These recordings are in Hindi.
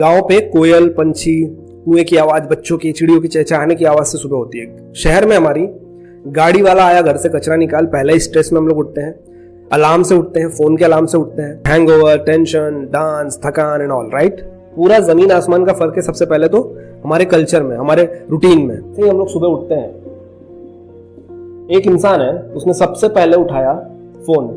गांव पे कोयल, पंछी, कुएं की आवाज, बच्चों की, चिड़ियों की चहचहाने की आवाज से सुबह होती है। शहर में हमारी गाड़ी वाला आया, घर से कचरा निकाल, पहले ही स्ट्रेस में हम लोग उठते हैं, अलार्म से उठते हैं, फोन के अलार्म से उठते हैं, हैंगओवर, टेंशन, डांस, थकान एंड ऑल, राइट। पूरा जमीन आसमान का फर्क है सबसे पहले तो हमारे कल्चर में, हमारे रूटीन में। से हम लोग सुबह उठते हैं, एक इंसान है उसने सबसे पहले उठाया फोन।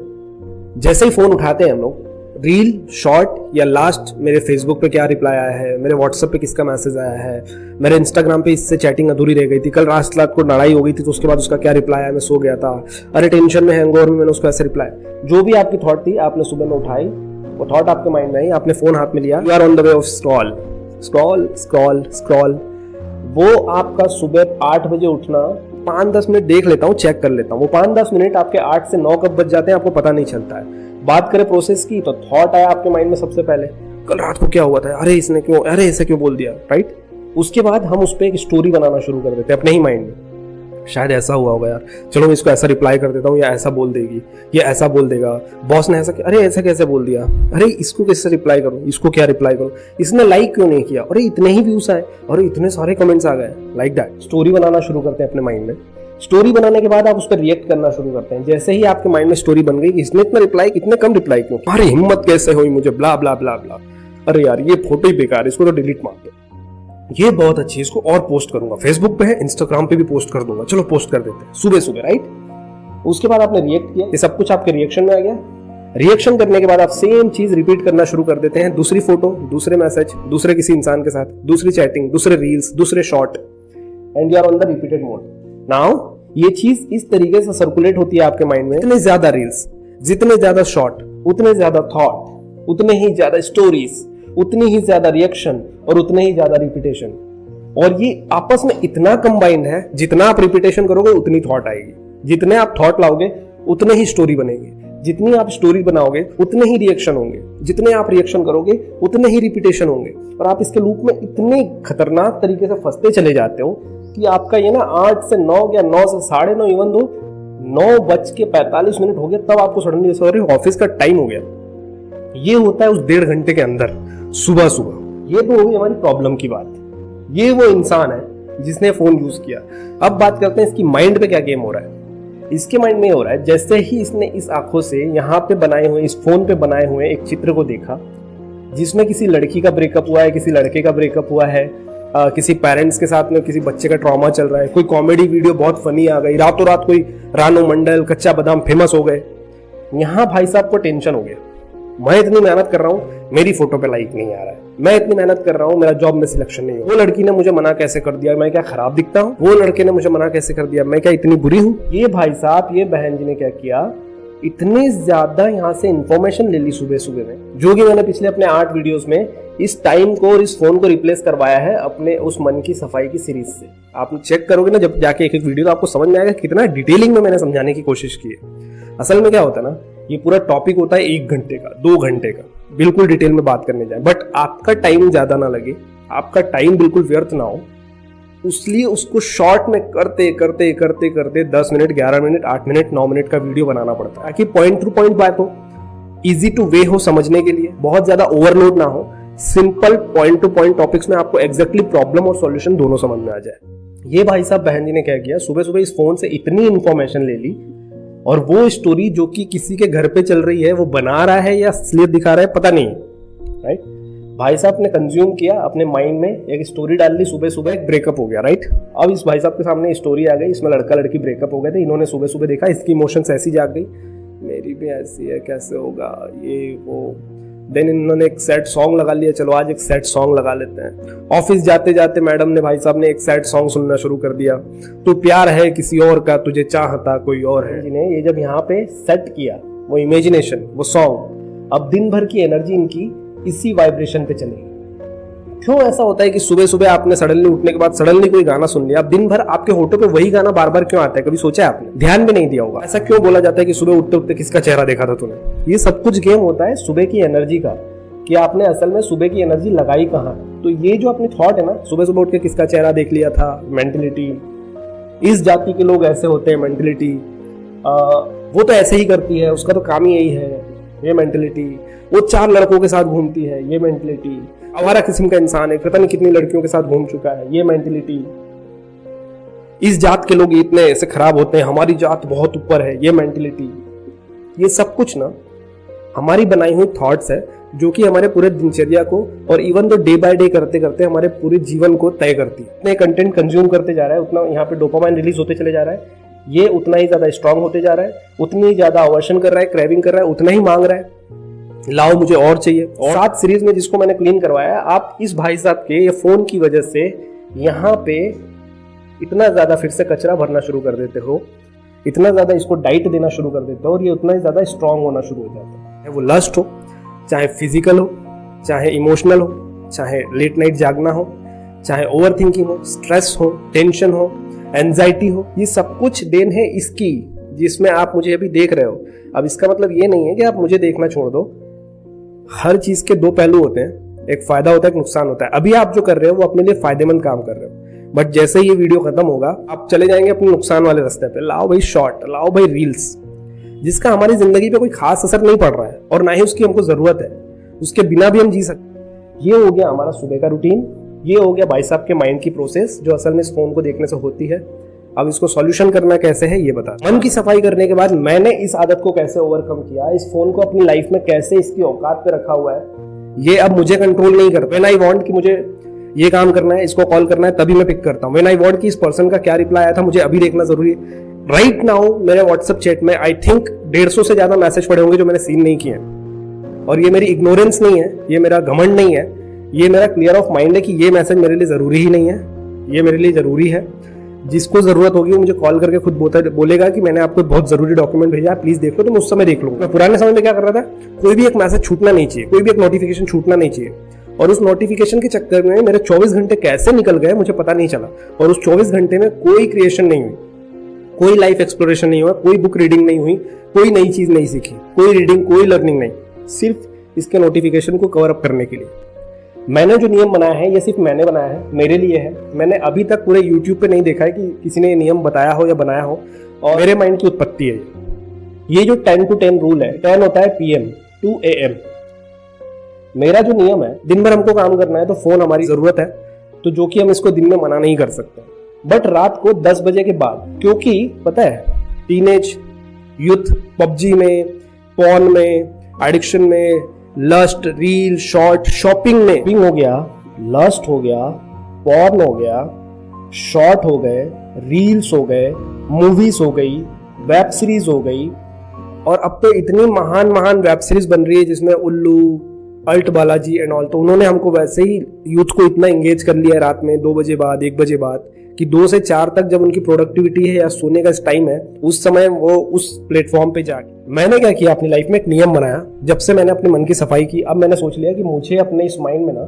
जैसे ही फोन उठाते हैं हम लोग, रील, शॉर्ट या लास्ट मेरे फेसबुक पे क्या रिप्लाई आया है, मेरे व्हाट्सएप पे किसका मैसेज आया है, मेरे इंस्टाग्राम पे इससे चैटिंग अधूरी रह गई थी, कल रात को लड़ाई हो गई थी तो उसके बाद उसका क्या रिप्लाई आया, मैं सो गया था, अरे टेंशन में, हैंगओवर में, मैंने उसको ऐसे रिप्लाई। जो भी आपकी थॉट थी आपने सुबह में उठाई, वो थॉट आपके माइंड में आई, आपने फोन हाथ में लिया, you are on the way of scroll scroll scroll scroll. वो आपका सुबह 8 बजे उठना, 5-10 मिनट देख लेता हूँ, चेक कर लेता हूँ, वो 5-10 मिनट आपके 8 से 9 कब बज जाते हैं आपको पता नहीं चलता है। बात करें प्रोसेस की, तो थॉट आया आपके माइंड में सबसे पहले, कल रात को क्या हुआ था, अरे इसने क्यों, अरे ऐसे क्यों बोल दिया, राइट। उसके बाद हम उस पर एक स्टोरी बनाना शुरू कर देते हैं अपने ही माइंड में, शायद ऐसा हुआ होगा यार, चलो मैं इसको ऐसा रिप्लाई कर देता हूँ, या ऐसा बोल देगी, या ऐसा बोल देगा, बॉस ने ऐसा किया, अरे ऐसा कैसे बोल दिया, अरे इसको कैसे रिप्लाई करूँ, इसको क्या रिप्लाई करूँ, इसने लाइक क्यों नहीं किया, अरे इतने ही व्यूज आए, अरे इतने सारे कमेंट्स आ गए, लाइक दैट। स्टोरी बनाना शुरू करते हैं अपने माइंड में। स्टोरी बनाने के बाद आप उस पर रिएक्ट करना शुरू करते हैं। जैसे ही आपके माइंड में स्टोरी बन गई कि इसने इतना रिप्लाई, इतने कम रिप्लाई क्यों, अरे हिम्मत कैसे हुई मुझे, ब्ला ब्ला ब्ला ब्ला, अरे यार ये फोटो ही बेकार, इसको तो डिलीट मार दो, ये बहुत अच्छी है, इसको और पोस्ट करूंगा, फेसबुक पे है, इंस्टाग्राम पे भी पोस्ट कर दूंगा, चलो पोस्ट कर देते हैं सुबह सुबह, राइट। उसके बाद आपने रिएक्ट किया, ये सब कुछ आपके रिएक्शन में आ गया। रिएक्शन करने के बाद आप सेम चीज रिपीट करना शुरू कर देते हैं, दूसरी फोटो, दूसरे मैसेज, दूसरे किसी इंसान के साथ, दूसरी चैटिंग, दूसरे रील्स, दूसरे short, and you are on the repeated mode. Now ये चीज इस तरीके से सर्कुलेट होती है आपके माइंड में, जितने ज्यादा रील्स, जितने ज्यादा शॉर्ट, उतने ज्यादा थॉट, उतने ही ज्यादा स्टोरीज, उतनी ही ज्यादा रिएक्शन और उतने ही ज्यादा रिपीटेशन। और ये आपस में इतना कंबाइंड है, जितना आप रिपीटेशन करोगे उतनी थॉट आएगी, जितने आप थॉट लाओगे उतने ही स्टोरी बनेगी, जितनी आप स्टोरी बनाओगे उतने ही रिएक्शन होंगे, जितने आप रिएक्शन करोगे उतने ही रिपीटेशन होंगे। और आप इसके लूप में इतने खतरनाक तरीके से फंसते चले जाते हो कि आपका ये ना 8 से 9 या 9 से 9:30, इवन दो 9:45 हो गया, तब आपको सडनली ऐसा हो रहा है ऑफिस का टाइम हो गया। ये होता है उस 1.5 घंटे के अंदर, सुबह सुबह। ये तो होगी हमारी प्रॉब्लम की बात। ये वो इंसान है जिसने फोन यूज किया। अब बात करते हैं इसकी माइंड पे क्या गेम हो रहा है। इसके माइंड में हो रहा है, जैसे ही इसने इस आंखों से यहाँ पे बनाए हुए, इस फोन पे बनाए हुए एक चित्र को देखा जिसमें किसी लड़की का ब्रेकअप हुआ है, किसी लड़के का ब्रेकअप हुआ है, किसी पेरेंट्स के साथ में किसी बच्चे का ट्रॉमा चल रहा है, कोई कॉमेडी वीडियो बहुत फनी आ गई, रातों रात कोई रानू मंडल, कच्चा बादाम फेमस हो गए, यहाँ भाई साहब को टेंशन हो गया। मैं इतनी मेहनत कर रहा हूँ, मेरी फोटो पे लाइक नहीं आ रहा है, मैं इतनी मेहनत कर रहा हूँ, मेरा जॉब में सिलेक्शन नहीं हो, वो लड़की ने मुझे मना कैसे कर दिया, मैं क्या खराब दिखता हूँ, वो लड़के ने मुझे मना कैसे कर दिया, मैं क्या इतनी बुरी हूँ। ये भाई साहब, ये बहन जी ने क्या किया, इतनी ज्यादा यहाँ से इंफॉर्मेशन ले ली सुबह सुबह में, जो कि मैंने पिछले अपने 8 वीडियोस में इस टाइम को और इस फोन को रिप्लेस करवाया है अपने उस मन की सफाई की सीरीज से। आप चेक करोगे ना जब जाके एक एक वीडियो, तो आपको समझ में आएगा कितना डिटेलिंग में मैंने समझाने की कोशिश की है। असल में क्या होता है ना, ये पूरा टॉपिक होता है 1 घंटे का, 2 घंटे का, बिल्कुल डिटेल में बात करने जाए, बट आपका टाइम ज्यादा ना लगे, आपका टाइम बिल्कुल व्यर्थ ना हो, इसलिए उसको शॉर्ट में करते करते करते करते 10 मिनट, 11 मिनट, 8 मिनट, 9 मिनट का वीडियो बनाना पड़ता है, ताकि पॉइंट टू पॉइंट बात हो, इजी टू वे हो समझने के लिए, बहुत ज्यादा ओवरलोड ना हो, simple point two point topics में आपको एग्जैक्टली प्रॉब्लम और सॉल्यूशन दोनों समझ में आ जाए। ये भाई साहब बहन जी ने क्या किया, सुबह सुबह इस फोन से इतनी इंफॉर्मेशन ले ली, और वो स्टोरी जो कि किसी के घर पे चल रही है वो बना रहा है या असलियत दिखा रहा है पता नहीं, राइट। भाई साहब ने कंज्यूम किया, अपने माइंड में एक स्टोरी डाल ली, सुबह सुबह एक ब्रेकअप हो गया, राइट। अब इस भाई साहब के सामने स्टोरी आ गई, इसमें लड़का लड़की ब्रेकअप हो गए थे, इन्होंने सुबह सुबह देखा, इसकी इमोशंस ऐसी जाग गई, मेरी भी ऐसी है, कैसे होगा ये वो। देन इन्होंने एक सैड सॉन्ग लगा लिया, चलो आज एक सैड सॉन्ग लगा लेते हैं। ऑफिस जाते जाते मैडम ने, भाई साहब ने एक सैड सॉन्ग सुनना शुरू कर दिया, तू प्यार है किसी और का, तुझे चाहता कोई और है। जिन्हें ये जब यहाँ पे सेट किया वो इमेजिनेशन, वो सॉन्ग, अब दिन भर की एनर्जी इनकी इसी वाइब्रेशन पे चलेगी। क्यों ऐसा होता है कि सुबह सुबह आपने सडनली उठने के बाद सडनली कोई गाना सुन लिया, अब दिन भर आपके होठों पे वही गाना बार बार क्यों आता है, कभी सोचा है आपने, ध्यान भी नहीं दिया होगा। ऐसा क्यों बोला जाता है कि सुबह उठते उठते किसका चेहरा देखा था तूने। ये सब कुछ गेम होता है सुबह की एनर्जी का, कि आपने असल में सुबह की एनर्जी लगाई कहाँ। तो ये जो अपनी थॉट है ना, सुबह सुबह उठ के किसका चेहरा देख लिया था, मेंटलिटी, इस जाति के लोग ऐसे होते हैं, मेंटलिटी, वो तो ऐसे ही करती है, उसका तो काम ही यही है, ये मेंटलिटी, वो 4 लड़कों के साथ घूमती है, ये मेंटलिटी, आवारा किस्म का इंसान है, पता नहीं कितनी लड़कियों के साथ घूम चुका है, ये मेंटेलिटी, इस जात के लोग इतने ऐसे खराब होते हैं, हमारी जात बहुत ऊपर है, ये मेंटेलिटी, ये सब कुछ ना हमारी बनाई हुई थॉट्स है जो कि हमारे पूरे दिनचर्या को और इवन तो डे बाय डे करते करते हमारे पूरे जीवन को तय करती है। इतने कंटेंट कंज्यूम करते जा रहा है, उतना यहाँ पे डोपामाइन रिलीज होते चले जा रहा है, ये उतना ही ज्यादा स्ट्रांग होते जा रहा है, उतनी ही ज्यादा अवर्शन कर रहा है, क्रेविंग कर रहा है, उतना ही मांग रहा है, लाओ मुझे और चाहिए। और 7 सीरीज में जिसको मैंने क्लीन करवाया, आप इस भाई साहब के ये फोन की वजह से यहाँ पे इतना ज्यादा फिर से कचरा भरना शुरू कर देते हो, इतना ज्यादा इसको डाइट देना शुरू कर देते हो और ये उतना ही ज्यादा स्ट्रांग होना शुरू हो जाता है। वो लस्ट हो, चाहे फिजिकल हो, चाहे इमोशनल हो, चाहे लेट नाइट जागना हो, चाहे ओवर थिंकिंग हो, स्ट्रेस हो, टेंशन हो, एंजाइटी हो, ये सब कुछ देन है इसकी, जिसमें आप मुझे अभी देख रहे हो। अब इसका मतलब ये नहीं है कि आप मुझे देखना छोड़ दो, हर चीज के 2 पहलू होते हैं, एक फायदा होता है, एक नुकसान होता है। अभी आप जो कर रहे हो वो अपने लिए फायदेमंद काम कर रहे हो, बट जैसे ही ये वीडियो खत्म होगा आप चले जाएंगे अपने नुकसान वाले रास्ते पे। लाओ भाई शॉर्ट, लाओ भाई रील्स, जिसका हमारी जिंदगी पे कोई खास असर नहीं पड़ रहा है और ना ही उसकी हमको जरूरत है, उसके बिना भी हम जी सकते। ये हो गया हमारा सुबह का रूटीन, ये हो गया भाई साहब के माइंड की प्रोसेस जो असल में इस फोन को देखने से होती है। अब इसको सॉल्यूशन करना कैसे है ये बता। मन की सफाई करने के बाद मैंने इस आदत को कैसे ओवरकम किया, इस फोन को अपनी लाइफ में कैसे इसकी औकात पे रखा हुआ है, ये अब मुझे कंट्रोल नहीं करता। व्हेन आई वांट कि मुझे ये काम करना है, इसको कॉल करना है, तभी मैं पिक करता हूँ। व्हेन आई वांट कि इस पर्सन का क्या रिप्लाई आया था मुझे अभी देखना जरूरी है। राइट नाउ मेरे व्हाट्सएप चैट में आई थिंक 150 से ज्यादा मैसेज पड़े होंगे जो मैंने सीन नहीं किए, और ये मेरी इग्नोरेंस नहीं है, ये मेरा घमंड नहीं है, ये मेरा क्लियर ऑफ माइंड है कि ये मैसेज मेरे लिए जरूरी ही नहीं है, ये मेरे लिए जरूरी है। जिसको जरूरत होगी वो मुझे कॉल करके खुद बोलेगा कि मैंने आपको बहुत जरूरी डॉक्यूमेंट भेजा है, प्लीज देख लो, तो मैं उस समय देख लूंगा। मैं पुराने समय में क्या कर रहा था, कोई भी एक मैसेज छूटना नहीं चाहिए, कोई भी एक नोटिफिकेशन छूटना नहीं चाहिए, और उस नोटिफिकेशन के चक्कर में मेरे 24 घंटे कैसे निकल गए मुझे पता नहीं चला। और उस 24 घंटे में कोई क्रिएशन नहीं हुई, कोई लाइफ एक्सप्लोरेशन नहीं हुआ, कोई बुक रीडिंग नहीं हुई, कोई नई चीज नहीं सीखी, कोई रीडिंग, कोई लर्निंग नहीं, सिर्फ इसके नोटिफिकेशन को कवर अप करने के लिए। मैंने जो नियम बनाया है ये सिर्फ मैंने बनाया है, मेरे लिए है। मैंने अभी तक पूरे YouTube पे नहीं देखा है कि किसी ने ये नियम बताया हो या बनाया हो, और मेरे माइंड की उत्पत्ति है ये जो 10 to 10 रूल है। 10 होता है PM to AM। मेरा जो नियम है, दिन भर हमको काम करना है तो फोन हमारी जरूरत है, तो जो कि हम इसको दिन में मना नहीं कर सकते, बट रात को 10 बजे के बाद, क्योंकि पता है टीनेज यूथ पबजी में, पॉर्न में, एडिक्शन में, लस्ट, रील, शॉर्ट, शॉपिंग में पिंग हो गया, लस्ट हो गया, पॉर्न हो गया, शॉर्ट हो गए, रील्स हो गए, मूवीज हो गई, वेब सीरीज हो गई, और अब तो इतनी महान महान वेब सीरीज बन रही है जिसमें उल्लू, अल्ट बालाजी एंड ऑल। तो उन्होंने हमको वैसे ही यूथ को इतना एंगेज कर लिया है रात में 2 बजे बाद, 1 बजे बाद, कि 2 से 4 तक जब उनकी प्रोडक्टिविटी है या सोने का टाइम है, उस समय वो उस प्लेटफॉर्म पे जाके। मैंने क्या किया अपनी लाइफ में, एक नियम बनाया। जब से मैंने अपने मन की सफाई की, अब मैंने सोच लिया कि मुझे अपने इस माइंड में ना,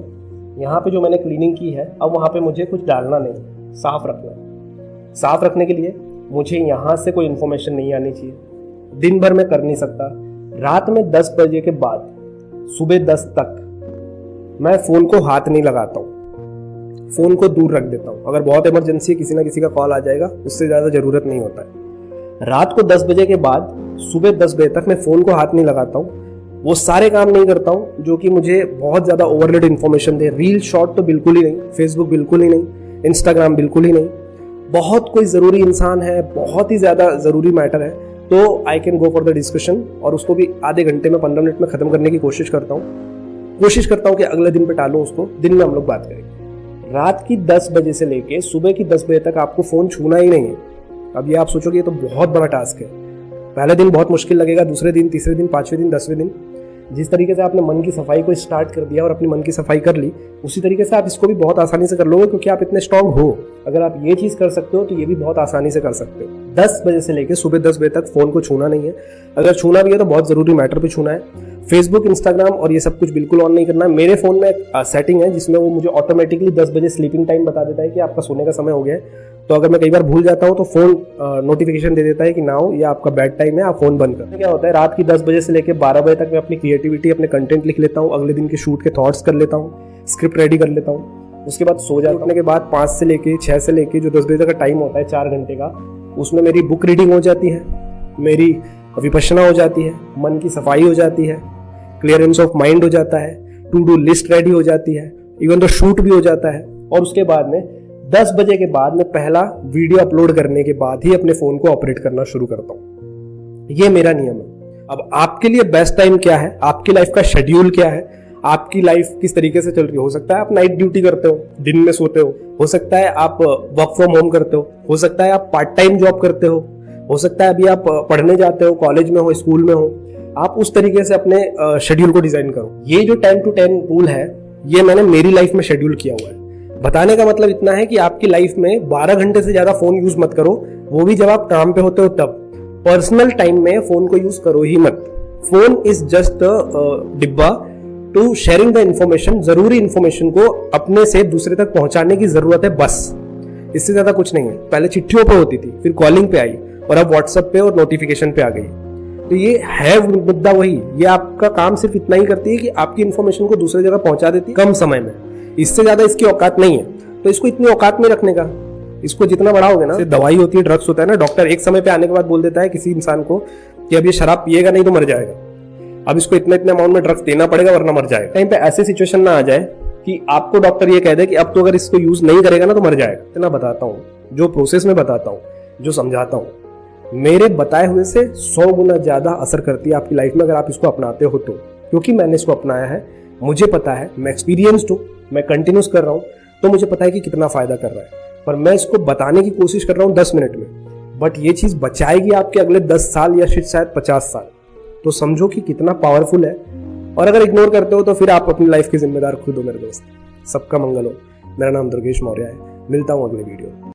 यहाँ पे जो मैंने क्लीनिंग की है, अब वहाँ पे मुझे कुछ डालना नहीं, साफ रखना है। साफ रखने के लिए मुझे यहाँ से कोई इन्फॉर्मेशन नहीं आनी चाहिए, दिन भर मैं कर नहीं सकता। रात में 10 बजे के बाद सुबह 10 तक मैं फोन को हाथ नहीं लगाता हूँ, फोन को दूर रख देता हूँ। अगर बहुत इमरजेंसी है, किसी ना किसी का कॉल आ जाएगा, उससे ज्यादा जरूरत नहीं होता है। रात को 10 बजे के बाद सुबह 10 बजे तक मैं फोन को हाथ नहीं लगाता हूँ, वो सारे काम नहीं करता हूँ जो कि मुझे बहुत ज्यादा ओवरलोड इन्फॉर्मेशन दे। रील शॉर्ट तो बिल्कुल ही नहीं, फेसबुक बिल्कुल ही नहीं, इंस्टाग्राम बिल्कुल ही नहीं। बहुत कोई जरूरी इंसान है, बहुत ही ज्यादा जरूरी मैटर है, तो I can go for the discussion, और उसको भी आधे घंटे में 15 मिनट में खत्म करने की कोशिश करता हूँ कि अगले दिन पे टालूं उसको, दिन में हम लोग बात करेंगे। रात की 10 बजे से लेके सुबह की 10 बजे तक आपको फोन छूना ही नहीं है। अब ये आप सोचोगे ये तो बहुत बड़ा टास्क है, पहले दिन बहुत मुश्किल लगेगा, दूसरे दिन, तीसरे दिन, 5वें दिन, 10वें दिन, जिस तरीके से आपने मन की सफाई को स्टार्ट कर दिया और अपनी मन की सफाई कर ली, उसी तरीके से आप इसको भी बहुत आसानी से कर लोगे, क्योंकि आप इतने स्ट्रांग हो। अगर आप ये चीज कर सकते हो तो ये भी बहुत आसानी से कर सकते हो। 10 बजे से लेकर सुबह 10 बजे तक फोन को छूना नहीं है। अगर छूना भी है तो बहुत जरूरी मैटर पे छूना है। फेसबुक, इंस्टाग्राम और ये सब कुछ बिल्कुल ऑन नहीं करना है। मेरे फोन में एक सेटिंग है जिसमें वो मुझे ऑटोमेटिकली 10 बजे स्लीपिंग टाइम बता देता है कि आपका सोने का समय हो गया है। तो अगर मैं कई बार भूल जाता हूँ तो फोन नोटिफिकेशन दे देता है कि नाउ ये आपका बेड टाइम है, आप फोन बंद कर। क्या होता है, रात की 10 बजे से लेकर 12 बजे तक मैं अपनी क्रिएटिविटी, अपने कंटेंट लिख लेता हूँ, अगले दिन के शूट के थॉट्स कर लेता हूँ, स्क्रिप्ट रेडी कर लेता हूँ। उसके बाद सो जाने के बाद 5 से लेके 6 से लेके जो 10 बजे तक का टाइम होता है 4 घंटे का, उसमें मेरी बुक रीडिंग हो जाती है, मेरी विपश्यना हो जाती है, मन की सफाई हो जाती है, क्लियरेंस ऑफ माइंड हो जाता है, टू डू लिस्ट रेडी हो जाती है, इवन तो शूट भी हो जाता है, और उसके बाद में 10 बजे के बाद में पहला वीडियो अपलोड करने के बाद ही अपने फोन को ऑपरेट करना शुरू करता हूं। ये मेरा नियम है। अब आपके लिए बेस्ट टाइम क्या है, आपकी लाइफ का शेड्यूल क्या है, आपकी लाइफ किस तरीके से चल रही है। हो सकता है आप नाइट ड्यूटी करते हो, दिन में सोते हो सकता है आप वर्क फ्रॉम होम करते हो सकता है आप पार्ट टाइम जॉब करते हो सकता है अभी आप पढ़ने जाते हो, कॉलेज में हो, स्कूल में हो। आप उस तरीके से अपने शेड्यूल को डिजाइन करो। ये जो 10 to 10 रूल है, ये मैंने मेरी लाइफ में शेड्यूल किया हुआ है। बताने का मतलब इतना है कि आपकी लाइफ में 12 घंटे से ज्यादा फोन यूज मत करो, वो भी जब आप काम पे होते हो तब। पर्सनल टाइम में फोन को यूज करो ही मत। फोन इज जस्ट डिब्बा टू शेयरिंग द इंफॉर्मेशन। जरूरी इंफॉर्मेशन को अपने से दूसरे तक पहुंचाने की जरूरत है, बस, इससे ज्यादा कुछ नहीं है। पहले चिट्ठियों पे होती थी, फिर कॉलिंग पे आई, और अब व्हाट्सएप पे और नोटिफिकेशन पे आ गई। तो ये है मुद्दा वही, ये आपका काम सिर्फ इतना ही करती है कि आपकी इंफॉर्मेशन को दूसरी जगह पहुंचा देती है कम समय में। इससे ज्यादा इसकी औकात नहीं है, तो इसको इतनी औकात में रखने का, इसको जितना बढ़ाओगे ना, दवाई होती है, ड्रग्स होता है ना, डॉक्टर एक समय पे आने के बाद बोल देता है किसी इंसान को कि अब ये शराब पिएगा नहीं तो मर जाएगा, अब इसको इतने इतने अमाउंट में ड्रग्स देना पड़ेगा वरना मर जाएगा। कहीं पे ऐसी सिचुएशन ना आ जाए कि आपको डॉक्टर ये कह दे कि अब तो अगर इसको यूज नहीं करेगा ना तो मर जाएगा। इतना बताता हूँ, जो प्रोसेस में बताता हूँ, जो समझाता हूँ, मेरे बताए हुए से 100 गुना ज्यादा असर करती है आपकी लाइफ में अगर आप इसको अपनाते हो तो। क्योंकि मैंने इसको अपनाया है, मुझे पता है, मैं एक्सपीरियंस्ड हूँ, मैं कंटिन्यूस कर रहा हूँ, तो मुझे पता है कि कितना फायदा कर रहा है। पर मैं इसको बताने की कोशिश कर रहा हूँ 10 मिनट में, बट ये चीज बचाएगी आपके अगले 10 साल या शायद 50 साल। तो समझो कि कितना पावरफुल है। और अगर इग्नोर करते हो तो फिर आप अपनी लाइफ के जिम्मेदार खुद हो मेरे दोस्त। सबका मंगल हो। मेरा नाम दुर्गेश मौर्य है। मिलता हूँ अगले वीडियो में।